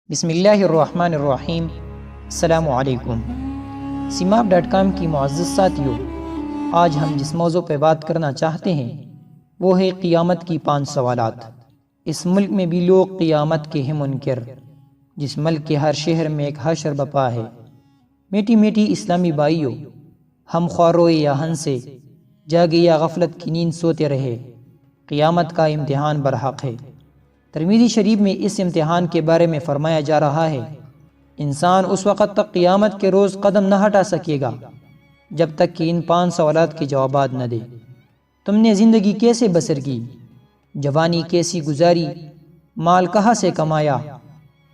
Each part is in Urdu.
بسم اللہ الرحمن الرحیم۔ السلام علیکم۔ SEEMAB.COM کی معزز ساتھیو، آج ہم جس موضوع پہ بات کرنا چاہتے ہیں وہ ہے قیامت کی 5 سوالات۔ اس ملک میں بھی لوگ قیامت کے ہیں منکر، جس ملک کے ہر شہر میں ایک حشر بپا ہے۔ میٹھی میٹھی اسلامی بھائیو، ہم خواروئے یا ہنسے، جاگے یا غفلت کی نیند سوتے رہے، قیامت کا امتحان برحق ہے۔ ترمذی شریف میں اس امتحان کے بارے میں فرمایا جا رہا ہے، انسان اس وقت تک قیامت کے روز قدم نہ ہٹا سکے گا جب تک کہ ان 5 سوالات کے جوابات نہ دے۔ تم نے زندگی کیسے بسر کی، جوانی کیسی گزاری، مال کہاں سے کمایا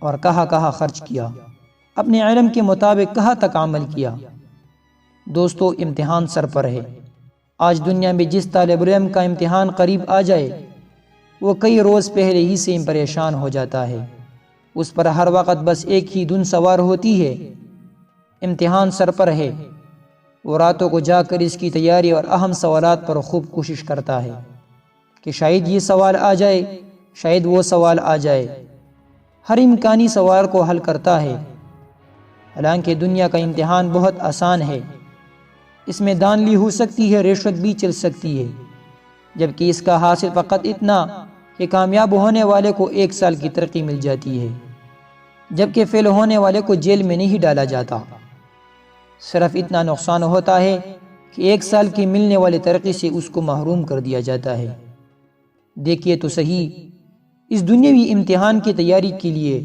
اور کہاں کہاں خرچ کیا، اپنے علم کے مطابق کہاں تک عمل کیا۔ دوستو، امتحان سر پر ہے۔ آج دنیا میں جس طالب علم کا امتحان قریب آ جائے وہ کئی روز پہلے ہی سے پریشان ہو جاتا ہے۔ اس پر ہر وقت بس ایک ہی دھن سوار ہوتی ہے، امتحان سر پر ہے۔ وہ راتوں کو جا کر اس کی تیاری اور اہم سوالات پر خوب کوشش کرتا ہے کہ شاید یہ سوال آ جائے، شاید وہ سوال آ جائے۔ ہر امکانی سوال کو حل کرتا ہے۔ حالانکہ دنیا کا امتحان بہت آسان ہے، اس میں دھاندلی ہو سکتی ہے، رشوت بھی چل سکتی ہے، جبکہ اس کا حاصل فقط اتنا کہ کامیاب ہونے والے کو 1 سال کی ترقی مل جاتی ہے، جبکہ فیل ہونے والے کو جیل میں نہیں ڈالا جاتا۔ صرف اتنا نقصان ہوتا ہے کہ 1 سال کی ملنے والی ترقی سے اس کو محروم کر دیا جاتا ہے۔ دیکھیے تو صحیح، اس دنیاوی امتحان کی تیاری کے لیے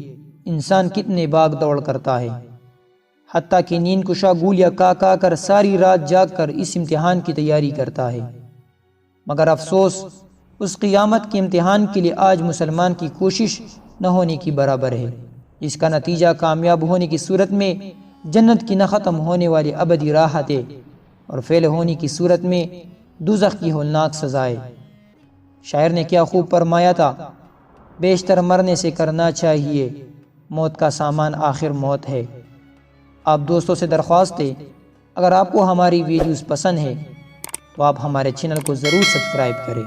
انسان کتنے بھاگ دوڑ کرتا ہے، حتیٰ کہ نیند کشا گولیاں کھا کر ساری رات جاگ کر اس امتحان کی تیاری کرتا ہے۔ مگر افسوس، اس قیامت کے امتحان کے لیے آج مسلمان کی کوشش نہ ہونے کی برابر ہے، جس کا نتیجہ کامیاب ہونے کی صورت میں جنت کی نہ ختم ہونے والی ابدی راحتیں اور فیل ہونے کی صورت میں دوزخ کی ہولناک سزائے۔ شاعر نے کیا خوب فرمایا تھا، بیشتر مرنے سے کرنا چاہیے، موت کا سامان آخر موت ہے۔ آپ دوستوں سے درخواست ہے، اگر آپ کو ہماری ویڈیوز پسند ہے تو آپ ہمارے چینل کو ضرور سبسکرائب کریں۔